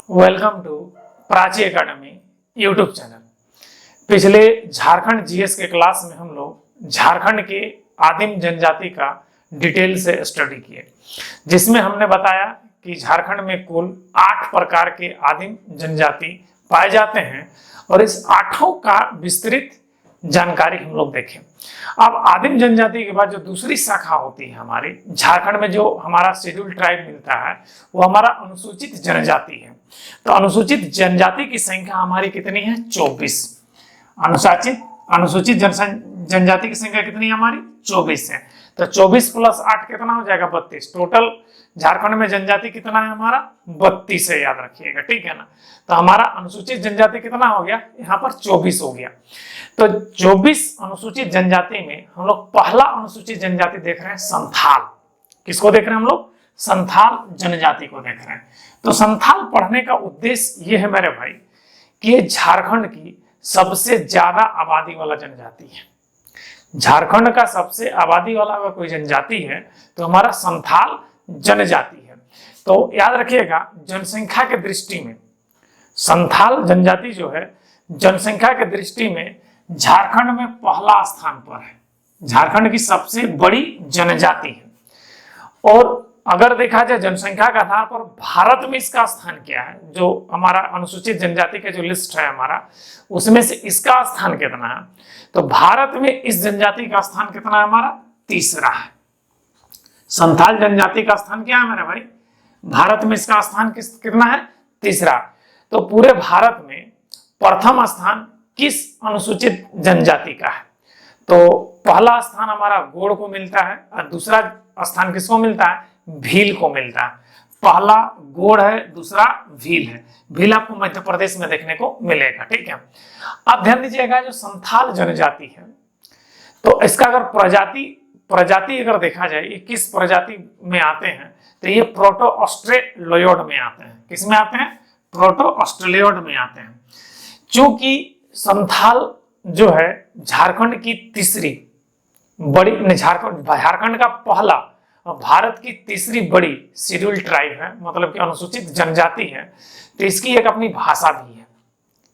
Welcome to Prachi Academy YouTube channel. पिछले Jharkhand GS के class में हम लोग झारखंड के आदिम जनजाति का डिटेल से स्टडी किए, जिसमें हमने बताया कि झारखंड में कुल 8 प्रकार के आदिम जनजाति पाए जाते हैं और इस 8 का विस्तृत जानकारी हम लोग देखें। अब आदिम जनजाति के बाद जो दूसरी शाखा होती है हमारी झारखंड में, जो हमारा शेड्यूल ट्राइब मिलता है, वो हमारा अनुसूचित जनजाति है। तो अनुसूचित जनजाति की संख्या हमारी कितनी है? 24। अनुसूचित जनजाति की संख्या कितनी है हमारी? 24 है। तो 24 + 8 कितना हो जाएगा? 32। टोटल झारखंड में जनजाति कितना है हमारा? 32 है, याद रखिएगा, ठीक है ना। तो हमारा अनुसूचित जनजाति कितना हो गया? यहाँ पर 24 हो गया। तो 24 अनुसूचित जनजाति में हम लोग पहला अनुसूचित जनजाति देख रहे हैं, संथाल। किसको देख रहे हैं हम लोग? संथाल जनजाति को देख रहे हैं। तो संथाल पढ़ने का उद्देश्य ये है मेरे भाई कि ये झारखंड की सबसे ज्यादा आबादी वाला जनजाति है। झारखंड का सबसे आबादी वाला अगर कोई जनजाति है तो हमारा संथाल जनजाति है। तो याद रखिएगा, जनसंख्या के दृष्टि में संथाल जनजाति जो है, जनसंख्या के दृष्टि में झारखंड में पहला स्थान पर है। झारखंड की सबसे बड़ी जनजाति है। और अगर देखा जाए जनसंख्या के आधार पर भारत में इसका स्थान क्या है, जो हमारा अनुसूचित जनजाति का जो लिस्ट है हमारा, उसमें से इसका स्थान कितना है? तो भारत में इस जनजाति का स्थान कितना है हमारा? तीसरा है। संथाल जनजाति का स्थान क्या है मेरे भाई? भारत में इसका स्थान कितना है? तीसरा। तो पूरे भारत में प्रथम स्थान किस अनुसूचित जनजाति का है? तो पहला स्थान हमारा गोड़ को मिलता है और दूसरा स्थान किसको मिलता है? भील को मिलता है। पहला गोड़ है, दूसरा भील है। भील आपको मध्य प्रदेश में देखने को मिलेगा, ठीक है। अब ध्यान दीजिएगा, जो संथाल जनजाति है तो इसका अगर प्रजाति अगर देखा जाए, ये किस प्रजाति में आते हैं? तो ये प्रोटो ऑस्ट्रेलोइड में आते हैं। किस में आते हैं? प्रोटो ऑस्ट्रेलोइड में आते हैं। क्योंकि संथाल जो है झारखंड की तीसरी बड़ी, झारखंड का पहला और भारत की तीसरी बड़ी शेड्यूल ट्राइब है, मतलब कि अनुसूचित जनजाति है। तो इसकी एक अपनी भाषा भी है।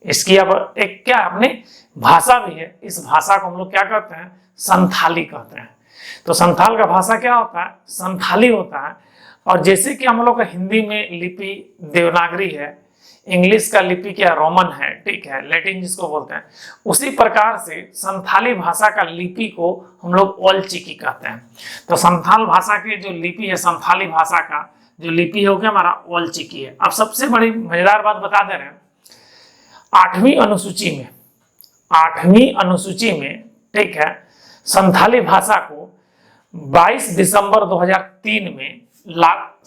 इसकी अब एक क्या अपनी भाषा भी है। इस भाषा को हम लोग क्या कहते हैं? संथाली कहते हैं। तो संथाल का भाषा क्या होता है? संथाली होता है। और जैसे कि हम लोग का हिंदी में लिपि देवनागरी है, इंग्लिश का लिपि क्या? रोमन है, ठीक है, लैटिन जिसको बोलते हैं, उसी प्रकार से संथाली भाषा का लिपि को हम लोग ओलचिकी कहते हैं। तो संथाल भाषा की जो लिपि है, संथाली भाषा का जो लिपि हो गया हमारा ओलचिकी है। अब सबसे बड़ी मजेदार बात बता दे रहे हैं, 8वीं अनुसूची में, ठीक है, संथाली भाषा को 22 दिसंबर 2003 में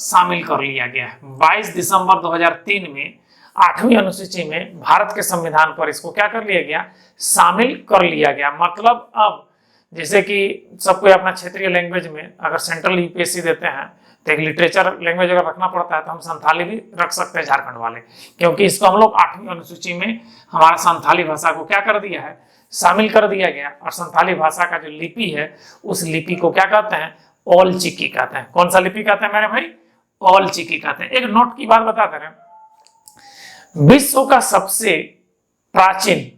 शामिल कर लिया गया है। 22 दिसंबर 2003 में 8वीं अनुसूची में भारत के संविधान पर इसको क्या कर लिया गया? शामिल कर लिया गया। मतलब अब जैसे कि सबको अपना क्षेत्रीय लैंग्वेज में अगर सेंट्रल यूपीएससी देते हैं तो एक लिटरेचर लैंग्वेज अगर रखना पड़ता है तो हम संथाली भी रख सकते हैं झारखंड वाले, क्योंकि इसको हम लोग 8वीं अनुसूची में हमारा संथाली भाषा को क्या कर दिया है? शामिल कर दिया गया। और संथाली भाषा का जो लिपि है उस लिपि को क्या कहते हैं? ओलचिकी कहते हैं। कौन सा लिपि कहते हैं मेरे भाई? ओलचिकी कहते हैं। एक नोट की बात बता दे रहे हैं, विश्व का सबसे प्राचीन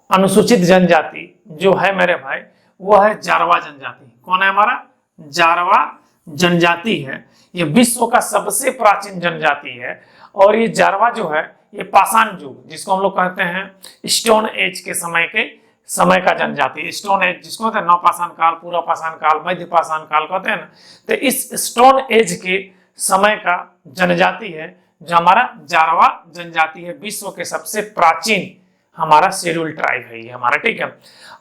अनुसूचित जनजाति जो है मेरे भाई, वो है जारवा जनजाति। कौन है हमारा? जारवा जनजाति है। ये विश्व का सबसे प्राचीन जनजाति है। और ये जारवा जो है, ये पाषाण युग, जिसको हम लोग कहते हैं स्टोन एज के समय का जनजाति। स्टोन एज जिसको कहते हैं नवपाषाण काल, पूर्व पाषाण काल, मध्य पाषाण काल कहते हैं ना। तो इस स्टोन एज के समय का जनजाति है जो हमारा जारवा जनजाति है। विश्व के सबसे प्राचीन हमारा शेड्यूल ट्राइब है ये हमारा, ठीक है।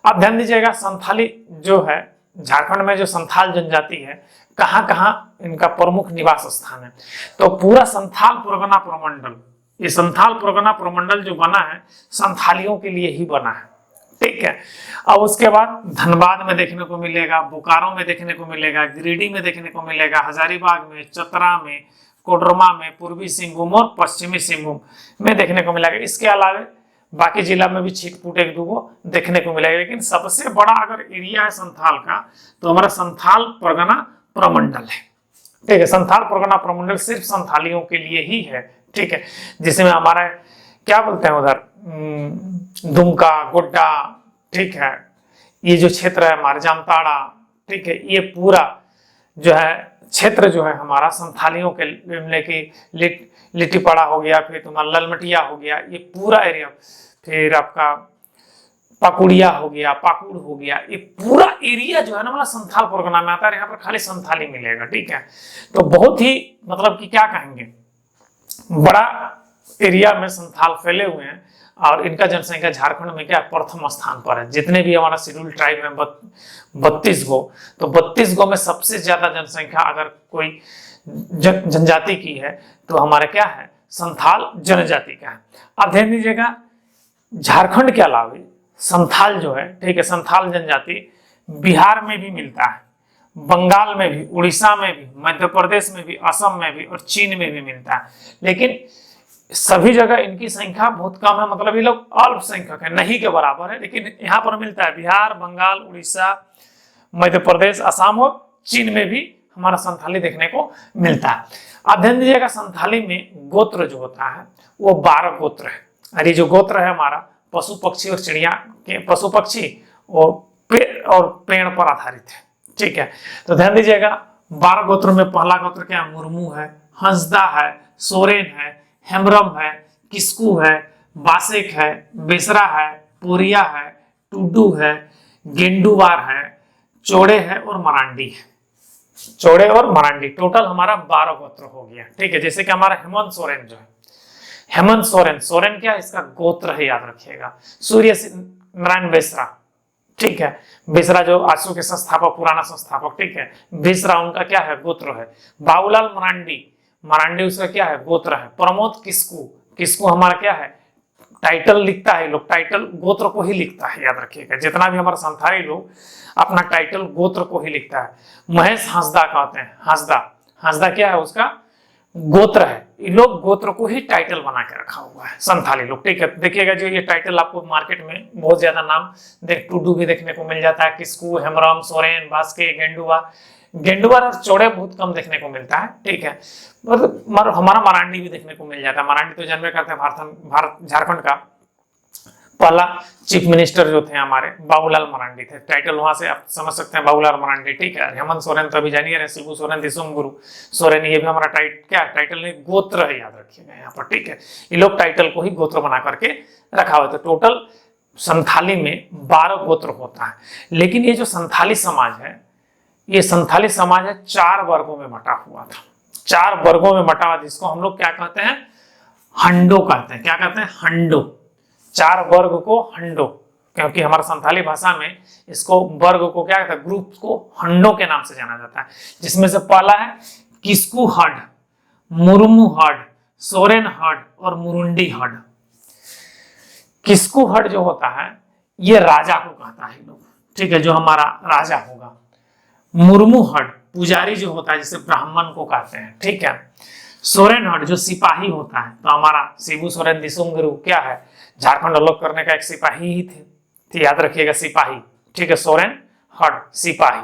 अब ध्यान दीजिएगा, संथाली जो है झारखंड में, जो संथाल जनजाति है, कहाँ कहाँ इनका प्रमुख निवास स्थान है? तो पूरा संथाल परगना प्रमंडल, ये संथाल परगना प्रमंडल जो बना है संथालियों के लिए ही बना है, ठीक है। अब उसके बाद धनबाद में देखने को मिलेगा, बोकारो में देखने को मिलेगा, गिरिडीह में देखने को मिलेगा, हजारीबाग में, चतरा में, कोडरमा में, पूर्वी सिंहभूम और पश्चिमी सिंहभूम में देखने को मिलेगा। इसके अलावा बाकी जिला में भी छिटपुट 1-2 देखने को मिलेगा। लेकिन सबसे बड़ा अगर एरिया है संथाल का तो हमारा संथाल परगना प्रमंडल है, ठीक है। संथाल परगना प्रमंडल सिर्फ संथालियों के लिए ही है, ठीक है, जिसमें हमारा क्या बोलते हैं उधर दुमका, गोड्डा, ठीक है, ये जो क्षेत्र है हमारे जामताड़ा, ठीक है, ये पूरा जो है क्षेत्र जो है हमारा संथालियों के लेके लिट्टीपाड़ा हो गया, फिर तुम्हारा ललमटिया हो गया, ये पूरा एरिया, फिर आपका पाकुड़िया हो गया, पाकुड़ हो गया, ये पूरा एरिया जो है ना मतलब संथाल परगना में आता है। यहाँ पर खाली संथाली मिलेगा, ठीक है। तो बहुत ही मतलब कि क्या कहेंगे, बड़ा एरिया में संथाल फैले हुए हैं और इनका जनसंख्या झारखंड में क्या प्रथम स्थान पर है। जितने भी हमारा शेड्यूल ट्राइब में 32 गो, तो 32 गो में सबसे ज्यादा जनसंख्या अगर कोई जनजाति की है तो हमारा क्या है, संथाल जनजाति का है। आप ध्यान दीजिएगा, झारखंड के अलावा संथाल जो है, ठीक है, संथाल जनजाति बिहार में भी मिलता है, बंगाल में भी, उड़ीसा में भी, मध्य प्रदेश में भी, असम में भी और चीन में भी मिलता है। लेकिन सभी जगह इनकी संख्या बहुत कम है, मतलब ये लोग अल्पसंख्यक है, नहीं के बराबर है, लेकिन यहाँ पर मिलता है बिहार, बंगाल, उड़ीसा, मध्य प्रदेश, असम और चीन में भी हमारा संथाली देखने को मिलता है। आप ध्यान दीजिएगा, संथाली में गोत्र जो होता है वो 12 गोत्र है। और ये जो गोत्र है हमारा पशु पक्षी और चिड़िया के, पशु पक्षी और पेड़ पर आधारित है, ठीक है। तो ध्यान दीजिएगा, 12 गोत्र में पहला गोत्र क्या है, मुर्मू है, हंसदा है, सोरेन है, हेम्ब्रम है, किस्कू है, बासेक है, बेसरा है, पोरिया है, टुडू है, गेंडुवार है, चौड़े है और मरांडी है। चौड़े और मरांडी टोटल हमारा 12 गोत्र हो गया, ठीक है। जैसे कि हमारा हेमंत सोरेन जो है, हेमंत सोरेन, सोरेन क्या इसका गोत्र है, याद रखिएगा। सूर्य नारायण बेसरा, ठीक है, बेसरा जो आसू के संस्थापक, पुराना संस्थापक, ठीक है, बेसरा उनका क्या है, गोत्र है। बाबूलाल मरांडी, मरांडी उसका क्या है, गोत्र है। प्रमोद किस्कू, किस्कू हमारा क्या है, टाइटल लिखता है, लोग टाइटल गोत्र को ही लिखता है, याद रखिएगा। जितना भी हमारा संथाली लोग अपना टाइटल गोत्र को ही लिखता है। महेश हंसदा कहते हैं, हंसदा, हंसदा क्या है, उसका गोत्र है। ये लोग गोत्र को ही टाइटल बना के रखा हुआ है संथाली लोग, ठीक है। देखिएगा जो ये टाइटल आपको मार्केट में बहुत ज्यादा नाम टुडू भी देखने को मिल जाता है, किस्कू, हेम्ब्रम, सोरेन, बास्के, गेंडुआ, गेंडुआ और चौड़े बहुत कम देखने को मिलता है, ठीक है। मतलब हमारा मरांडी भी देखने को मिल जाता है। मरांडी तो जानवे करते हैं भारत झारखंड का पहला चीफ मिनिस्टर जो थे हमारे बाबूलाल मरांडी थे। टाइटल वहां से आप समझ सकते हैं, बाबूलाल मरांडी, ठीक है। हेमंत सोरेन तो अभी जानिए रहे, शिबू सोरेन, दिसुम गुरु सोरेन, ये भी हमारा टाइटल नहीं, गोत्र है, याद रखिएगा यहाँ पर, ठीक है। ये लोग टाइटल को ही गोत्र बना करके रखा हुआ। तो टोटल संथाली में 12 गोत्र होता है। लेकिन ये जो संथाली समाज है, ये संथाली समाज है 4 वर्गों में बटा हुआ था। 4 वर्गों में बटा हुआ, जिसको हम लोग क्या कहते हैं, हंडो कहते हैं। क्या कहते हैं, हंडो। 4 वर्ग को हंडो, क्योंकि हमारा संथाली भाषा में इसको वर्ग को क्या कहते हैं, ग्रुप को हंडो के नाम से जाना जाता है। जिसमें से पहला है किस्कू हड, मुर्मू हड, सोरेन हड और मुरुंडी हड। किस्कू हड जो होता है ये राजा को कहता है लोग, ठीक है, जो हमारा राजा होगा। मुर्मू हड पुजारी जो होता है, जिसे ब्राह्मण को कहते हैं, ठीक है। सोरेन हड जो सिपाही होता है, तो हमारा शिबू सोरेन, दिसुम गुरु क्या है, झारखंड अलग करने का एक सिपाही ही थे, तो याद रखिएगा सिपाही, ठीक है। सोरेन हड सिपाही।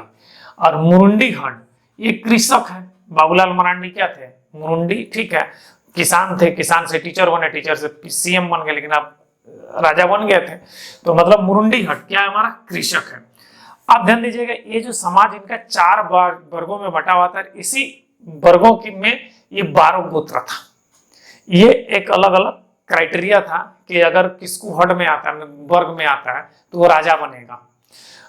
और मुरुंडी हड ये कृषक है। बाबूलाल मरांडी क्या थे, मुरुंडी, ठीक है, किसान थे, किसान से टीचर बने, टीचर से सीएम बन गए, लेकिन अब राजा बन गए थे। तो मतलब मुरुंडी हड क्या है, हमारा कृषक है। आप ध्यान दीजिएगा, ये जो समाज इनका 4 वर्गों में बटा हुआ था, इसी वर्गों की में ये 12 गोत्र था। ये एक अलग अलग क्राइटेरिया था कि अगर किसको हड में आता है, वर्ग में आता है, तो वो राजा बनेगा।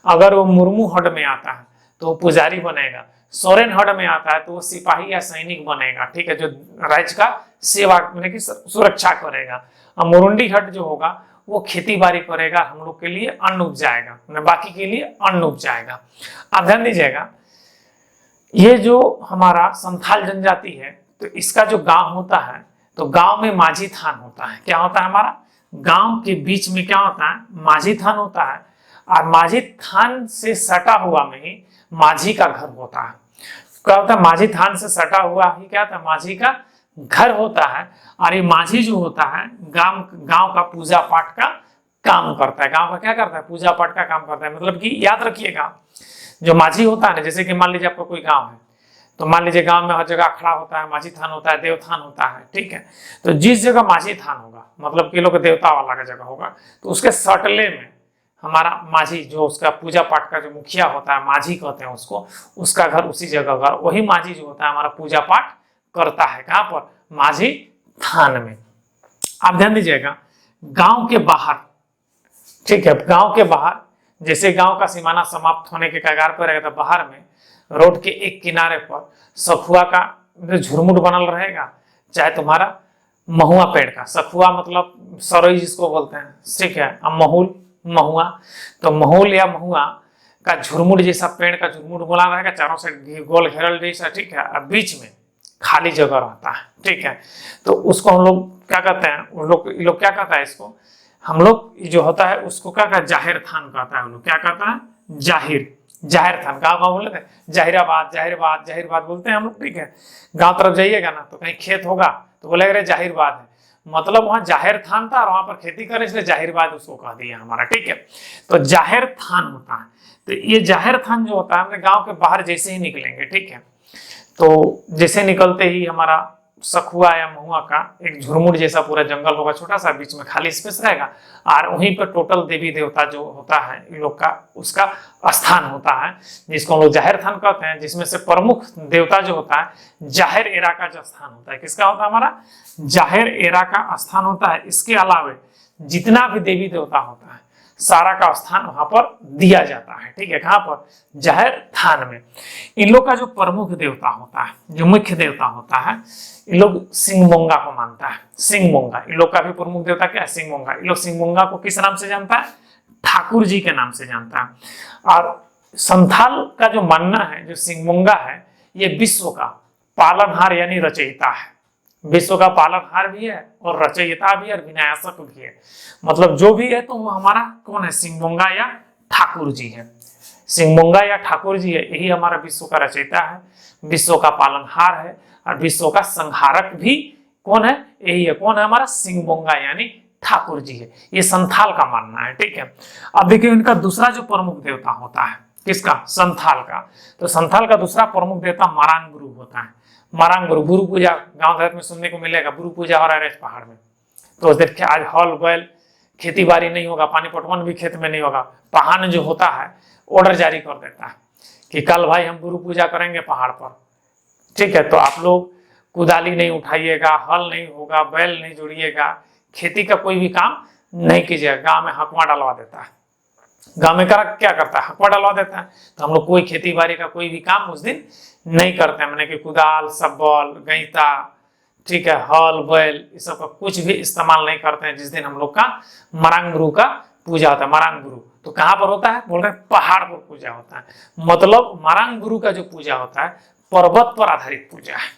अगर वो मुर्मू हड में आता है तो वो पुजारी बनेगा। सोरेन हड में आता है तो वो सिपाही या सैनिक बनेगा, ठीक है, जो राज्य का सेवा मतलब की सुरक्षा करेगा। और मुरुंडी हड जो होगा वो खेती बाड़ी करेगा, हम लोग के लिए अन्न उपजाएगा, बाकी के लिए अन्न उपजाएगा। आप ध्यान दीजिएगा, ये जो हमारा संथाल जनजाति है, तो इसका जो गांव होता है, तो गांव में माझी थान होता है। क्या होता है, हमारा गांव के बीच में क्या होता है, माझी थान होता है। और माझी थान से सटा हुआ में ही माझी का घर होता है। क्या होता है, माझी थान से सटा हुआ ही क्या होता है, माझी का घर होता है। और ये माझी जो होता है गांव का पूजा पाठ का काम करता है। गांव का क्या करता है, पूजा पाठ का काम करता है। मतलब कि याद रखिएगा, जो माझी होता है ना, जैसे कि मान लीजिए आपका कोई गांव है, तो मान लीजिए गांव में हर जगह अखड़ा होता है, माझी थान होता है, देवथान होता है, ठीक है। तो जिस जगह माझी थान होगा, मतलब कि लोग देवता वाला का जगह होगा, तो उसके सटले में हमारा माझी, जो उसका पूजा पाठ का जो मुखिया होता है, माझी कहते हैं उसको, उसका घर उसी जगह घर, वही माझी जो होता है हमारा पूजा पाठ करता है। कहाँ पर? माझी थान में। आप ध्यान दीजिएगा, गांव के बाहर, ठीक है, गांव के बाहर, जैसे गांव का सीमाना समाप्त होने के कगार पर रहेगा, तो बाहर में रोड के एक किनारे पर सखुआ का झुरमुट बनल रहेगा, चाहे तुम्हारा महुआ पेड़ का, सखुआ मतलब सरोई जिसको बोलते हैं, ठीक है, अब महुल, महुआ, तो महुल या महुआ का झुरमुट जैसा पेड़ का झुरमुट बना रहेगा, चारों साइड गोल घेरल जैसा, ठीक है, अब बीच में खाली जगह रहता है, ठीक है। तो उसको हम लोग क्या कहते हैं, उन लोग क्या कहता है इसको, हम लोग जो होता है उसको क्या कहता है, जाहिर थान कहता है। उन लोग क्या कहता है, जाहिर थान। गाँव गाँव बोलते हैं जाहिराबाद, जाहिरबाद बोलते हैं हम लोग, ठीक है। गांव तरफ जाइएगा ना, तो कहीं खेत होगा तो बोलेगा रे जाहिरबाद है, मतलब वहां जाहिर थान था और वहां पर खेती करे, इसलिए जाहिरबाद उसको कह दिया हमारा, ठीक है। तो जाहिर थान होता है। तो ये जाहिर थान जो होता है, हमने गांव के बाहर जैसे ही निकलेंगे, ठीक है, तो जैसे निकलते ही हमारा सखुआ या महुआ का एक झुरमुट जैसा पूरा जंगल होगा, छोटा सा, बीच में खाली स्पेस रहेगा, और वहीं पर टोटल देवी देवता जो होता है इन लोग का, उसका स्थान होता है, जिसको हम लोग जाहिर थान कहते हैं, जिसमें से प्रमुख देवता जो होता है जाहिर एरा का जो स्थान होता है, किसका होता है, हमारा जाहिर एरा का स्थान होता है। इसके अलावे जितना भी देवी देवता होता है सारा का स्थान वहां पर दिया जाता है, ठीक है। कहां पर? जाहिर थान में। इन लोग का जो प्रमुख देवता होता है, जो मुख्य देवता होता है, इन लोग सिंहमोंगा को मानता है। सिंहमोंगा इन लोग का भी प्रमुख देवता क्या है, सिंहमोंगा। इन लोग सिंहमोंगा को किस नाम से जानता है? ठाकुर जी के नाम से जानता है। और संथाल का जो मानना है, जो सिंहमोंगा है, ये विश्व का पालनहार यानी रचयिता है। विश्व का पालनहार भी है और रचयिता भी है और विनाशक भी है। मतलब जो भी है तो वो हमारा कौन है? सिंहमोंगा या ठाकुर जी है। सिंहमोंगा या ठाकुर जी है, यही हमारा विश्व का रचयिता है, विश्व का पालनहार है और विश्व का संहारक भी कौन है? यही है। कौन है? हमारा सिंहमोंगा यानी ठाकुर जी है। ये संथाल का मानना है, ठीक है। अब देखिए इनका दूसरा जो प्रमुख देवता होता है, किसका? संथाल का। तो संथाल का दूसरा प्रमुख देवता मारांग गुरु होता है। मारांग गुरु, गुरु पूजा गांव घर में सुनने को मिलेगा, गुरु पूजा हो रहा है पहाड़ में, तो उस देखिए आज हल बैल खेती बाड़ी नहीं होगा, पानी पटवन भी खेत में नहीं होगा, पहान जो होता है ऑर्डर जारी कर देता है कि कल भाई हम गुरु पूजा करेंगे पहाड़ पर, ठीक है, तो आप लोग कुदाली नहीं उठाइएगा, हल नहीं होगा, बैल नहीं जोड़िएगा, खेती का कोई भी काम नहीं कीजिएगा। गांव में हकवा डलवा देता है, गांव में क्या करता है? हकवा डलवा देता है। तो हम लोग कोई खेती बाड़ी का कोई भी काम उस दिन नहीं करते हैं, मैंने कि कुदाल, सबल, गईता, ठीक है, हल बैल, इस सब का कुछ भी इस्तेमाल नहीं करते हैं जिस दिन हम लोग का मारांग गुरु का पूजा होता है। मारांग गुरु तो कहाँ पर होता है? बोल रहे हैं पहाड़ पर पूजा होता है। मतलब मारांग गुरु का जो पूजा होता है पर्वत पर आधारित पूजा है,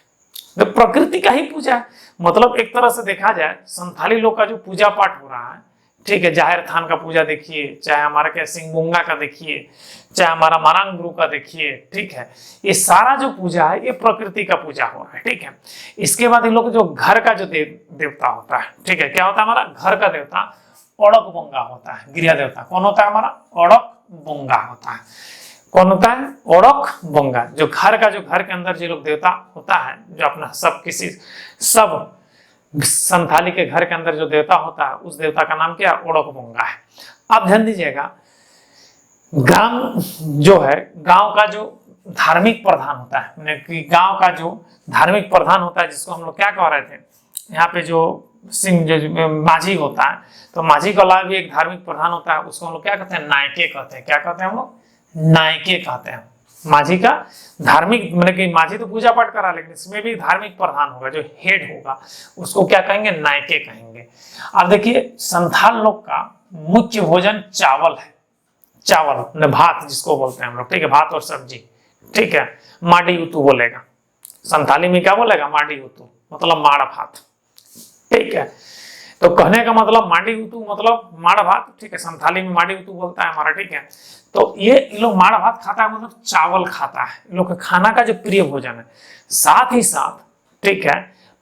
तो प्रकृति का ही पूजा है। मतलब एक तरह से देखा जाए संथाली लोग का जो पूजा पाठ हो रहा है, ठीक है, जाहिर थान का पूजा देखिए, चाहे हमारा क्या सिंहमोंगा का देखिए, चाहे हमारा मारांग गुरु का देखिए, ठीक है, ये सारा जो पूजा है ये प्रकृति का पूजा हो रहा है, ठीक है। इसके बाद इन लोग जो घर का जो देवता होता है, ठीक है, क्या होता है? हमारा घर का देवता ओड़क बोंगा होता है। गृह देवता कौन होता है? हमारा ओड़क बोंगा होता है। कौन होता है? ओड़क बोंगा। जो घर का, जो घर के अंदर जो लोग देवता होता है, जो अपना सब संथाली के घर के अंदर जो देवता होता है, उस देवता का नाम क्या? ओड़क बोंगा है। आप ध्यान दीजिएगा, गांव जो है, गांव का जो धार्मिक प्रधान होता है, कि गांव का जो धार्मिक प्रधान होता है, जिसको हम लोग क्या कह रहे थे, यहाँ पे जो सिंह जो माझी होता है, तो माझी के अलावा भी एक धार्मिक प्रधान होता है, उसको हम लोग क्या कहते हैं? नायके कहते हैं। क्या कहते हैं हम लोग? नायके कहते हैं। माझी का धार्मिक, मतलब कि माझी तो पूजा पाठ करा, लेकिन इसमें भी धार्मिक प्रधान होगा, जो हेड होगा, उसको क्या कहेंगे? नायके कहेंगे। अब देखिए संथाल लोग का मुख्य भोजन चावल है। चावल, भात जिसको बोलते हैं हम लोग, ठीक है, भात और सब्जी, ठीक है, माडी उतू बोलेगा संथाली में। क्या बोलेगा? माडी उतू, मतलब माड़ भात, ठीक है। तो कहने का मतलब माडी उतू मतलब माड़ भात, ठीक है, संथाली में माडी उतू बोलता है हमारा, ठीक है। तो ये इन लोग माड़ भात खाता है, मतलब चावल खाता है, इन लोग का खाना का जो प्रिय भोजन है। साथ ही साथ, ठीक है,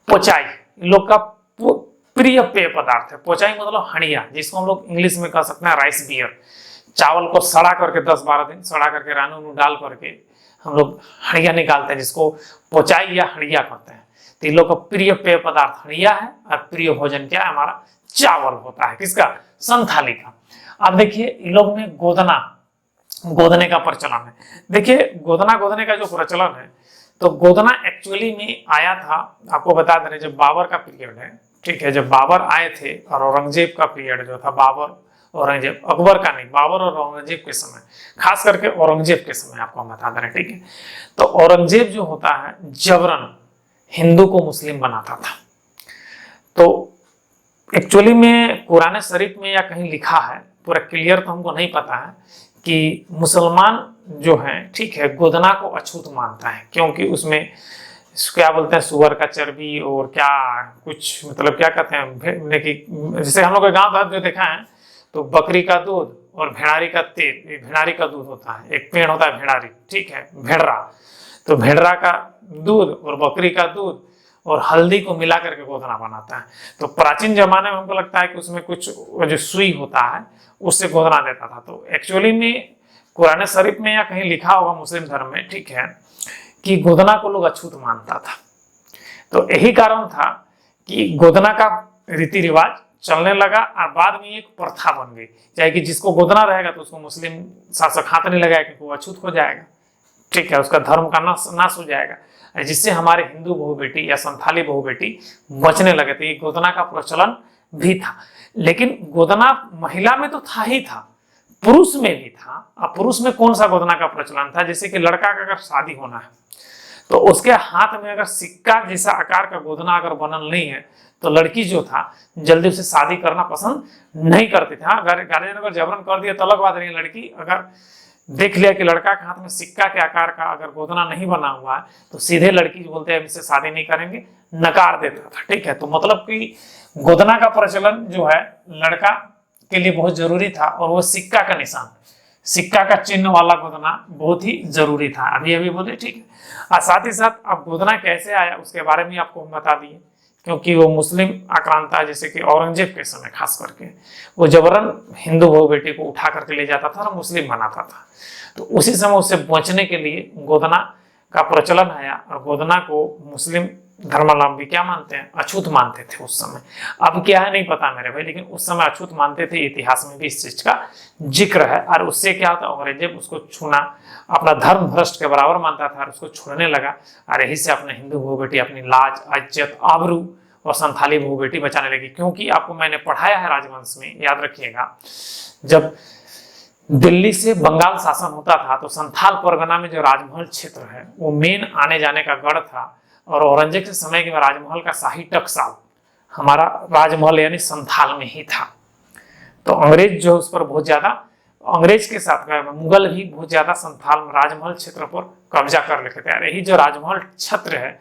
पोचाई इन लोग का प्रिय पेय पदार्थ है। पोचाई मतलब हड़िया, जिसको हम लोग इंग्लिश में कह सकते हैं राइस बियर। चावल को सड़ा करके 10-12 दिन सड़ा करके रानू डाल करके हम लोग हड़िया निकालते हैं, जिसको पोचाई या हड़िया कहते हैं। तो इन लोग का प्रिय पेय पदार्थ हड़िया है और प्रिय भोजन क्या है हमारा, चावल होता है। किसका, संथाली का। अब देखिए इन लोग में गोदना, गोदने का प्रचलन है। देखिए गोदने का जो प्रचलन है, तो गोदना एक्चुअली में आया था, आपको बता दे रहे जब बाबर का पीरियड है, ठीक है, जब बाबर आए थे और औरंगजेब का पीरियड जो था, बाबर औरंगजेब, अकबर का नहीं, बाबर और औरंगजेब के समय, खास करके औरंगजेब के समय आपको हम बता दे रहे हैं, ठीक है। तो औरंगजेब जो होता है जबरन हिंदू को मुस्लिम बनाता था। तो एक्चुअली में कुरान शरीफ में या कहीं लिखा है, पूरा क्लियर तो हमको नहीं पता है, कि मुसलमान जो है, ठीक है, गोदना को अछूत मानता है, क्योंकि उसमें क्या बोलते हैं, सुअर का चर्बी और क्या कुछ, मतलब क्या कहते हैं कि जैसे हम लोग के गांव जो देखा है, तो बकरी का दूध और भेड़ारी का तेल, भेड़ारी का दूध होता है, एक पेड़ होता है भेड़ारी, ठीक है, भेड़रा, तो भेड़रा का दूध और बकरी का दूध और हल्दी को मिला करके गोदना बनाता है। तो प्राचीन जमाने में हमको लगता है कि उसमें कुछ जो सुई होता है उससे गोदना देता था। तो एक्चुअली में कुरान शरीफ में या कहीं लिखा होगा मुस्लिम धर्म में, ठीक है, कि गोदना को लोग अछूत मानता था। तो यही कारण था कि गोदना का रीति रिवाज चलने लगा और बाद में एक प्रथा बन गई, चाहे कि जिसको गोदना रहेगा तो उसको मुस्लिम शासक हाथ नहीं लगाएगा, क्योंकि वो अछूत हो जाएगा, ठीक है, उसका धर्म का नाश हो जाएगा, जिससे हमारे हिंदू बहु बेटी या संथाली बहु बेटी बचने लगे थे। ये गोदना का प्रचलन भी था, लेकिन गोदना महिला में तो था ही था, पुरुष में भी था। अब पुरुष में कौन सा गोदना का प्रचलन था, जैसे कि लड़का का अगर शादी होना है तो उसके हाथ में अगर सिक्का जैसा आकार का गोदना अगर बनल नहीं है, तो लड़की जो था जल्दी उसे शादी करना पसंद नहीं करती थी। हाँ, गार्जियन अगर जबरन कर दिया तो अलग बात नहीं, लड़की अगर देख लिया कि लड़का के हाथ में सिक्का के आकार का अगर गोदना नहीं बना हुआ है, तो सीधे लड़की बोलते हैं इससे शादी नहीं करेंगे, नकार देता था, ठीक है। तो मतलब कि गोदना का प्रचलन जो है लड़का के लिए बहुत जरूरी था, और वो सिक्का का निशान, सिक्का का चिन्ह वाला गोदना बहुत ही जरूरी था। अभी बोले, ठीक है। और साथ ही साथ अब गोदना कैसे आया उसके बारे में आपको हम बता दिए, क्योंकि वो मुस्लिम आक्रांता, जैसे कि औरंगजेब के समय खास करके, वो जबरन हिंदू बहु बेटी को उठा करके ले जाता था और मुस्लिम बनाता था। तो उसी समय उससे बचने के लिए गोदना का प्रचलन आया, और गोदना को मुस्लिम धर्मावलंबी क्या मानते हैं, अछूत मानते थे उस समय। अब क्या है नहीं पता मेरे भाई, लेकिन उस समय अछूत मानते थे, इतिहास में भी इस चीज का जिक्र है। और उससे क्या होता, औरंगजेब उसको छूना अपना धर्म भ्रष्ट के बराबर मानता था और उसको छोड़ने लगा, और यही से अपने हिंदू बहु बेटी अपनी लाज, इज्जत, आबरू और संथाली बहु बेटी बचाने लगी। क्योंकि आपको मैंने पढ़ाया है राजवंश में, याद रखिएगा, जब दिल्ली से बंगाल शासन होता था तो संथाल परगना में जो राजमहल क्षेत्र है वो मेन आने जाने का गढ़ था, और औरंगजेब के समय के राजमहल का शाही टकसाल हमारा राजमहल यानी संथाल में ही था। तो अंग्रेज जो उस पर बहुत ज्यादा, अंग्रेज के साथ मुगल भी बहुत ज्यादा संथाल राजमहल क्षेत्र पर कब्जा कर लेते थे। यही जो राजमहल क्षेत्र है,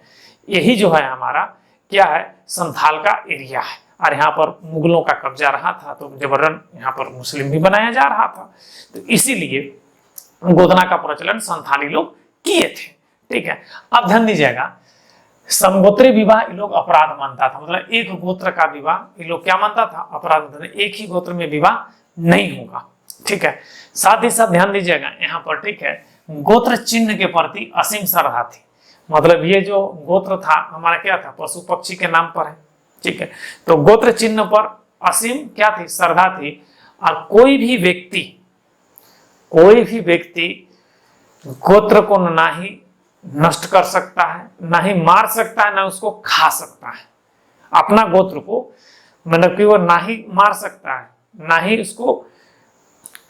यही जो है हमारा क्या है, संथाल का एरिया है, और यहाँ पर मुगलों का कब्जा रहा था, तो जबरन यहाँ पर मुस्लिम भी बनाया जा रहा था। तो इसीलिए गोदना का प्रचलन संथाली लोग किए थे, ठीक है। अब ध्यान दीजिएगा, समगोत्री विवाह ये लोग अपराध मानता था, मतलब एक गोत्र का विवाह ये लोग क्या मानता था, अपराध मानता था, एक ही गोत्र में विवाह नहीं होगा, ठीक है। साथ ही साथ ध्यान दीजिएगा यहाँ पर, ठीक है, गोत्र चिन्ह के प्रति असीम श्रद्धा थी। मतलब ये जो गोत्र था हमारा क्या था, पशु पक्षी के नाम पर है, ठीक है। तो गोत्र चिन्ह पर असीम क्या थी, श्रद्धा थी। और कोई भी व्यक्ति गोत्र को ना ही नष्ट कर सकता है, ना ही मार सकता है, ना उसको खा सकता है। अपना गोत्र को मतलब कि वो ना ही मार सकता है, ना ही उसको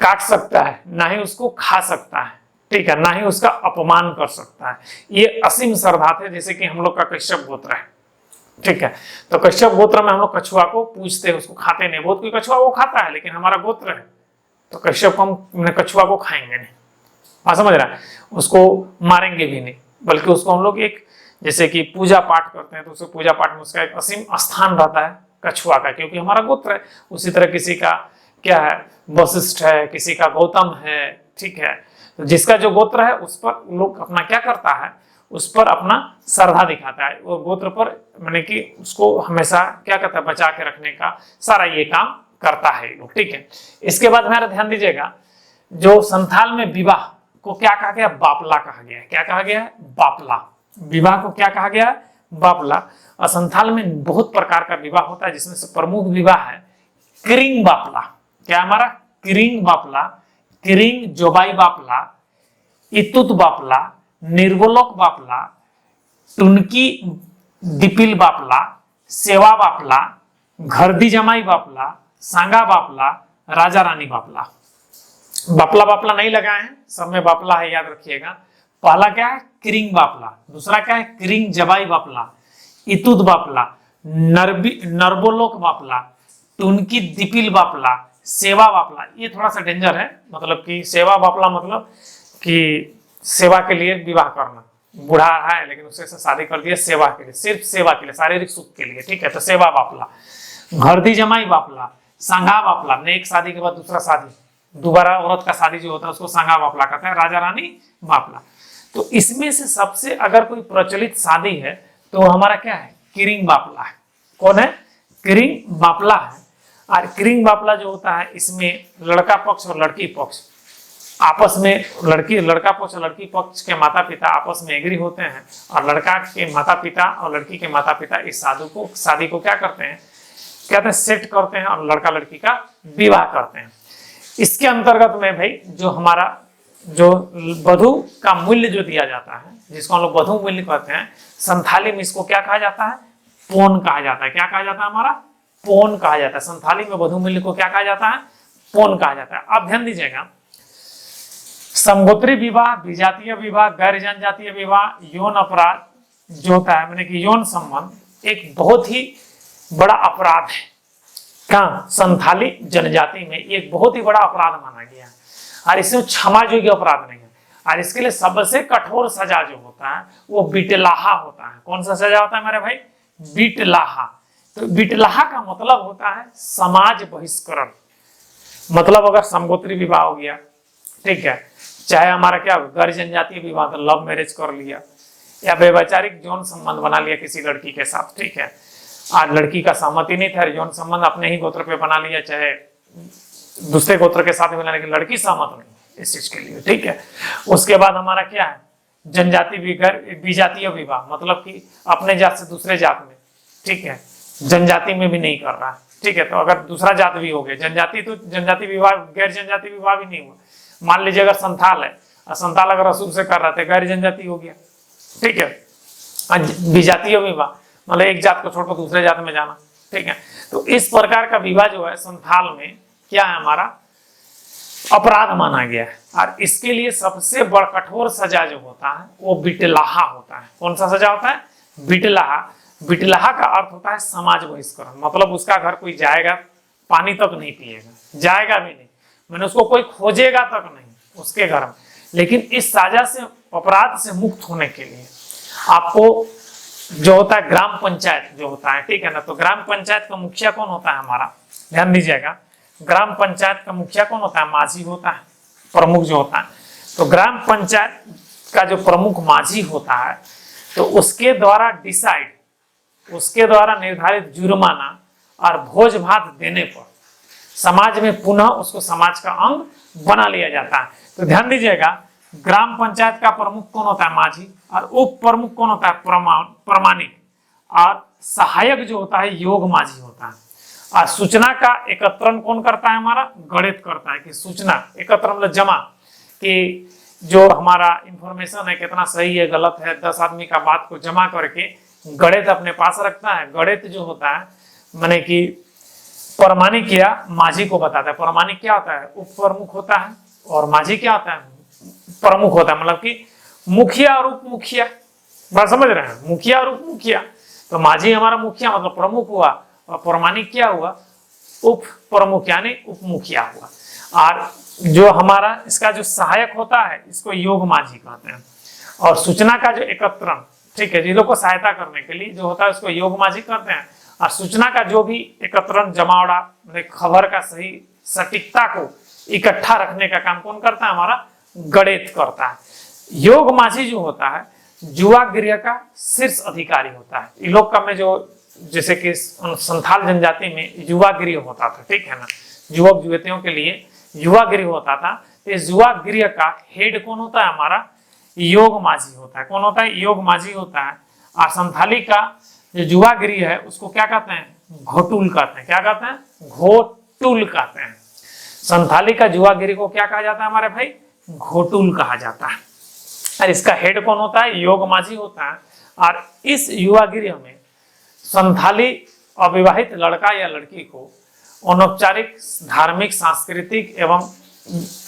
काट सकता है, ना ही उसको खा सकता है, ठीक है, ना ही उसका अपमान कर सकता है। ये असीम श्रद्धा थे। जैसे कि हम लोग का कश्यप गोत्र है, ठीक है, तो कश्यप गोत्र में हम लोग कछुआ को पूजते हैं, उसको खाते नहीं। बहुत कोई कछुआ वो खाता है, लेकिन हमारा गोत्र है तो कश्यप हम कछुआ को खाएंगे नहीं, हाँ समझ रहा है, उसको मारेंगे भी नहीं, बल्कि उसको हम लोग एक जैसे कि पूजा पाठ करते हैं तो उसको पूजा पाठ में उसका एक असीम स्थान रहता है कछुआ का, क्योंकि हमारा गोत्र है। उसी तरह किसी का क्या है, वशिष्ठ है, किसी का गौतम है, ठीक है, तो जिसका जो गोत्र है उस पर लोग अपना क्या करता है, उस पर अपना श्रद्धा दिखाता है, वो गोत्र पर मैंने कि उसको हमेशा क्या करता है, बचा के रखने का सारा ये काम करता है लोग, ठीक है। इसके बाद मेरा ध्यान दीजिएगा, जो संथाल में विवाह को क्या कहा गया, बापला कहा गया है। क्या कहा गया है, बापला। विवाह को क्या कहा गया है, बापला। और संथाल में बहुत प्रकार का विवाह होता है, जिसमें से प्रमुख विवाह है किरिंग बापला। क्या हमारा, किरिंग बापला, किरिंग जोबाई बापला, इतुत बापला, निर्गोलोक बापला, टुनकी दिपिल बापला, सेवा बापला, घरदी जमाई बापला, सांगा बापला, राजा रानी बापला। बापला बापला नहीं लगाए हैं, सब में बापला है, याद रखिएगा। पहला क्या है, किरिंग बापला, दूसरा क्या है, किरिंग जबाई बापला, इतुत बापला, नरबोलोक बापला, टुनकी दिपिल बापला, सेवा बापला। ये थोड़ा सा डेंजर है, मतलब कि सेवा बापला मतलब कि सेवा के लिए विवाह करना, बूढ़ा है लेकिन उससे शादी कर दिया सेवा के लिए, सिर्फ सेवा के लिए, शारीरिक सुख के लिए, ठीक है, तो सेवा बापला। घरदी जमाई बापला, सांगा बापला, ने एक शादी के बाद दूसरा शादी, दोबारा औरत का शादी जो होता है उसको सांगा बापला कहते हैं, राजा रानी बापला। तो इसमें से सबसे अगर कोई प्रचलित शादी है तो हमारा क्या है, किरिंग बापला है। कौन है, किरिंग बापला है। और किरिंग बापला जो होता है, इसमें लड़का पक्ष और लड़की पक्ष आपस में, लड़का पक्ष और लड़की पक्ष के माता पिता आपस में एग्री होते हैं, और लड़का के माता पिता और लड़की के माता पिता इस शादी को क्या करते हैं, कहते हैं सेट करते हैं, और लड़का लड़की का विवाह करते हैं। इसके अंतर्गत में भाई जो हमारा जो वधु का मूल्य जो दिया जाता है, जिसको हम लोग वधु मूल्य कहते हैं, संथाली में इसको क्या कहा जाता है, पोन कहा जाता है। क्या कहा जाता है, हमारा पोन कहा जाता है। संथाली में वधु मूल्य को क्या कहा जाता है, पोन कहा जाता है। अब ध्यान दीजिएगा, समगोत्री विवाह, विजातीय विवाह, गैर जनजातीय विवाह, यौन अपराध जो होता है, मैंने कि यौन संबंध एक बहुत ही बड़ा अपराध है। कहाँ, संथाली जनजाति में एक बहुत ही बड़ा अपराध माना गया है, और इसमें क्षमा योग्य अपराध नहीं है। और इसके लिए सबसे कठोर सजा जो होता है वो बिटलाहा होता है। कौन सा सजा होता है मेरे भाई, बिटलाहा। तो बिटलाहा का मतलब होता है समाज बहिष्करण। मतलब अगर समगोत्री विवाह हो गया, ठीक है, चाहे हमारा क्या गैर जनजातीय विवाह, तो लव मैरिज कर लिया, या व्यभिचारिक यौन संबंध बना लिया किसी लड़की के साथ, ठीक है, आज लड़की का सहमति नहीं था, यौन संबंध अपने ही गोत्र पे बना लिया, चाहे दूसरे गोत्र के साथ मिलाने की लड़की सहमत नहीं इस चीज के लिए, ठीक है। उसके बाद हमारा क्या है, जनजाति विजातीय विवाह, मतलब कि अपने जात से दूसरे जात में, ठीक है, जनजाति में भी नहीं कर रहा, ठीक है। तो अगर दूसरा जात भी हो गया, जनजाति तो जनजाति विवाह, गैर जनजाति विवाह भी नहीं हुआ। मान लीजिए अगर संथाल है, और संथाल अगर अशुभ से कर रहा था, गैर जनजाति हो गया, ठीक है। विजातीय विवाह मतलब एक जात को छोड़कर दूसरे जात में जाना, ठीक है। तो इस प्रकार का विवाह जो है संथाल में क्या है, हमारा अपराध माना गया है। और इसके लिए सबसे बड़ा कठोर सजा जो होता है वो बिटलाहा होता है। कौन सा सजा होता है, बिटलाहा। बिटलाहा का अर्थ होता है समाज बहिष्करण। मतलब उसका घर कोई जाएगा, पानी तक नहीं पिएगा, जाएगा भी नहीं, मैंने उसको कोई खोजेगा तक नहीं उसके घर में। लेकिन इस सजा से, अपराध से मुक्त होने के लिए आपको जो होता है ग्राम पंचायत जो होता है, ठीक है ना। तो ग्राम पंचायत का मुखिया कौन होता है हमारा, ध्यान दीजिएगा, ग्राम पंचायत का मुखिया कौन होता है, माझी होता है, प्रमुख जो होता है। तो ग्राम पंचायत का जो प्रमुख माझी होता है, तो उसके द्वारा डिसाइड, उसके द्वारा निर्धारित जुर्माना और भोज भात देने पर समाज में पुनः उसको समाज का अंग बना लिया जाता है। तो ध्यान दीजिएगा, ग्राम पंचायत का प्रमुख कौन होता है, माझी, और उप प्रमुख कौन होता है, प्रमाणिक, और सहायक जो होता है योग माझी होता है। और सूचना का एकत्रण कौन करता है, हमारा गणित करता है, कि सूचना एकत्र मतलब जमा, कि जो हमारा इंफॉर्मेशन है कितना सही है गलत है, 10 आदमी का बात को जमा करके गणित अपने पास रखता है। गणित जो होता है माने कि प्रमाणिक या माझी को बताता है। प्रमाणिक क्या होता है, उप प्रमुख होता है, और माझी क्या होता है, प्रमुख होता है। मतलब कि मुखिया और उप मुखिया, बात समझ रहे हैं, मुखिया और उप मुखिया। तो माझी हमारा मुखिया मतलब प्रमुख हुआ, और प्रमाणिक क्या हुआ, उप प्रमुख यानी उप मुखिया हुआ। और जो हमारा इसका जो सहायक होता है इसको योग माझी कहते हैं। और सूचना का जो एकत्रण, ठीक है, जिलों को सहायता करने के लिए जो होता है उसको योग माझी कहते हैं। और सूचना का जो भी एकत्रण, जमावड़ा, खबर का सही सटीकता को इकट्ठा रखने का काम कौन करता है, हमारा गणित करता है। योग माझी जो होता है युवा गृह का शीर्ष अधिकारी होता है। इन लोग का में जो, जैसे कि संथाल जनजाति में युवा गृह होता था, ठीक है ना, युवक युवतियों के लिए युवा गृह होता था। इस युवा गृह का हेड कौन होता है? हमारा योग माझी होता है। कौन होता है? योग माझी होता है। और संथाली का जो युवा गृह है उसको क्या कहते हैं? घोटुल कहते हैं। क्या कहते हैं? घोटुल कहते हैं। संथाली का युवा गृह को क्या कहा जाता है हमारे भाई? घोटुल कहा जाता है। और इसका हेड कौन होता है? योग माझी होता है। और इस युवा गृह में संथाली अविवाहित लड़का या लड़की को अनौपचारिक, धार्मिक, सांस्कृतिक एवं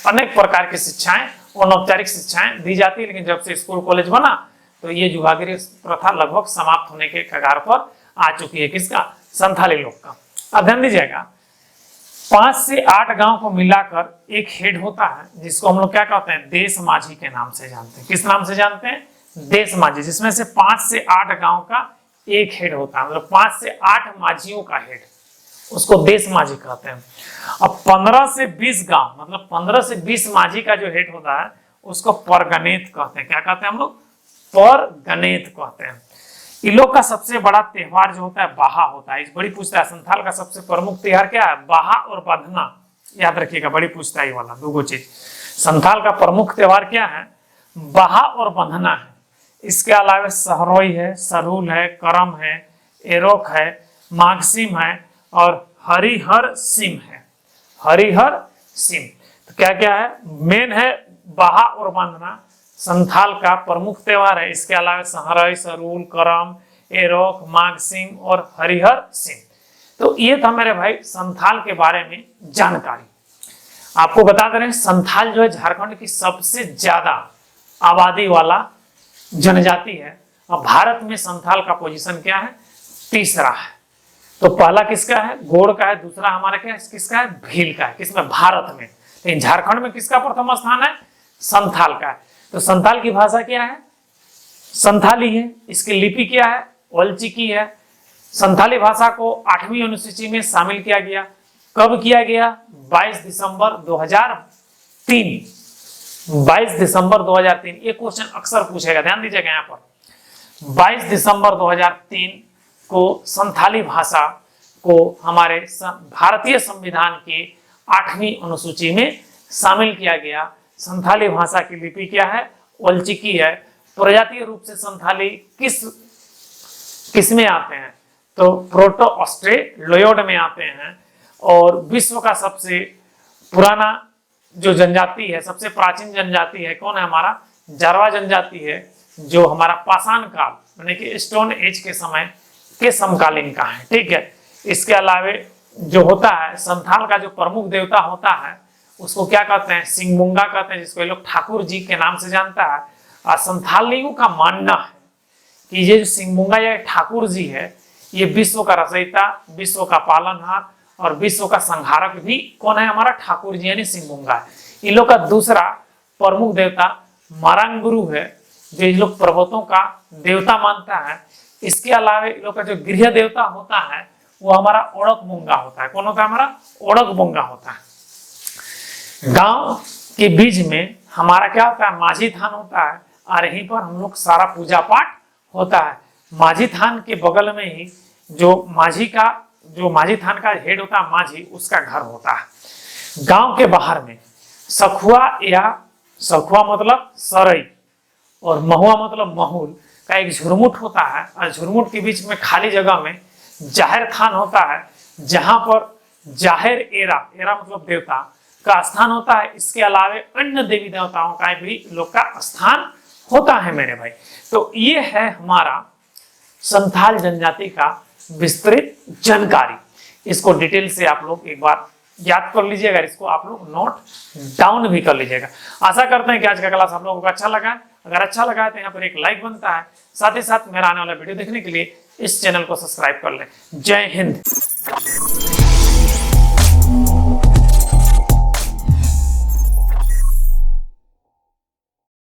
अनेक प्रकार की शिक्षाएं, अनौपचारिक शिक्षाएं दी जाती है। लेकिन जब से स्कूल कॉलेज बना तो ये युवा गृह प्रथा लगभग समाप्त होने के कगार पर आ चुकी है। किसका? संथाली लोग का। अब ध्यान दीजिएगा, 5 से 8 गांव को मिलाकर एक हेड होता है जिसको हम लोग क्या कहते हैं? देश माझी के नाम से जानते हैं। किस नाम से जानते हैं? देश माझी। जिसमें से 5 से 8 गांव का एक हेड होता है, मतलब 5 से 8 माझियों का हेड, उसको देश माझी कहते हैं। अब 15 से 20 गांव, मतलब 15 से 20 माझी का जो हेड होता है उसको परगनेत कहते हैं। क्या कहते हैं हम लोग? परगनेत कहते हैं। इन लोग का सबसे बड़ा त्योहार जो होता है बाहा होता है। इस बड़ी पूछता है संथाल का सबसे प्रमुख त्योहार क्या है? बाहा और बधना। याद रखिएगा, बड़ी पूछता है वाला दो चीज। संथाल का प्रमुख त्योहार क्या है? बाहा और बंधना है। इसके अलावा सहरोई है, सरूल है, करम है, एरोक है, माघसिम है और हरिहर सिम है। हरिहर सिम तो क्या क्या है? मेन है बाहा और बंधना, संथाल का प्रमुख त्योहार है। इसके अलावा सहरोई, सरूल, करम, एरोक, माघसिम और हरिहर सिम। तो ये था मेरे भाई संथाल के बारे में जानकारी। आपको बता दे रहे हैं संथाल जो है झारखंड की सबसे ज्यादा आबादी वाला जनजाति है। अब भारत में संथाल का पोजीशन क्या है? तीसरा है। तो पहला किसका है? गोड़ का है। दूसरा हमारा क्या है? किसका है? भील का है। किसमें? भारत में। लेकिन झारखंड में किसका प्रथम स्थान है? संथाल का है। तो संथाल की भाषा क्या है? संथाली है। इसकी लिपि क्या है? वल्चिकी है। संथाली भाषा को 8वीं अनुसूची में शामिल किया गया। कब किया गया? 22 दिसंबर 2003। 22 दिसंबर 2003। ये क्वेश्चन अक्सर पूछेगा, ध्यान दीजिएगा यहाँ पर। 22 दिसंबर 2003 को संथाली भाषा को हमारे भारतीय संविधान के 8वीं अनुसूची में शामिल किया गया। संथाली भाषा की लिपि क्या है? वल्चिकी है। प्रजातीय रूप से संथाली किस में आते हैं? तो प्रोटो ऑस्ट्रेलोइड में आते हैं। और विश्व का सबसे पुराना जो जनजाति है, सबसे प्राचीन जनजाति है, कौन है? हमारा जारवा जनजाति है, जो हमारा पाषाण काल यानी कि स्टोन एज के समय के समकालीन का है। ठीक है। इसके अलावा जो होता है संथाल का जो प्रमुख देवता होता है उसको क्या कहते हैं? सिंगमुंगा कहते हैं, जिसको ये लोग ठाकुर जी के नाम से जानता है। और संथालियों का मानना है कि ये जो सिंगमुंगा या ठाकुर जी है ये विश्व का रचयिता, विश्व का पालनहार और विश्व का संहारक भी कौन है? हमारा ठाकुर जी यानी सिंगमुंगा है। इन लोग का दूसरा प्रमुख देवता मारांगुरु है, जो इन लोग पर्वतों का देवता मानता है। इसके अलावा इन लोग का जो गृह देवता होता है वो हमारा ओड़कमुंगा होता है। कौन होता है? हमारा ओड़कमुंगा होता है। गांव के बीच में हमारा क्या होता है? माझी थान होता है और यहीं पर हम लोग सारा पूजा पाठ होता है। माझी थान के बगल में ही जो माझी थान का हेड होता है माझी, उसका घर होता है। गांव के बाहर में सखुआ मतलब सरई और महुआ मतलब महूल का एक झुरमुट होता है। और झुरमुट के बीच में खाली जगह में जाहिर थान होता है, जहां पर जाहिर एरा मतलब देवता का स्थान होता है। इसके अलावा अन्य देवी देवताओं का भी लोग का स्थान होता है मेरे भाई। तो ये है हमारा संथाल जनजाति का विस्तृत जानकारी। इसको डिटेल से आप लोग एक बार याद कर लीजिएगा, इसको आप लोग नोट डाउन भी कर लीजिएगा। आशा करते हैं कि आज का क्लास आप लोगों को अच्छा लगा है। अगर अच्छा लगा है तो यहाँ पर एक लाइक बनता है। साथ ही साथ मेरा आने वाला वीडियो देखने के लिए इस चैनल को सब्सक्राइब कर लें। जय हिंद।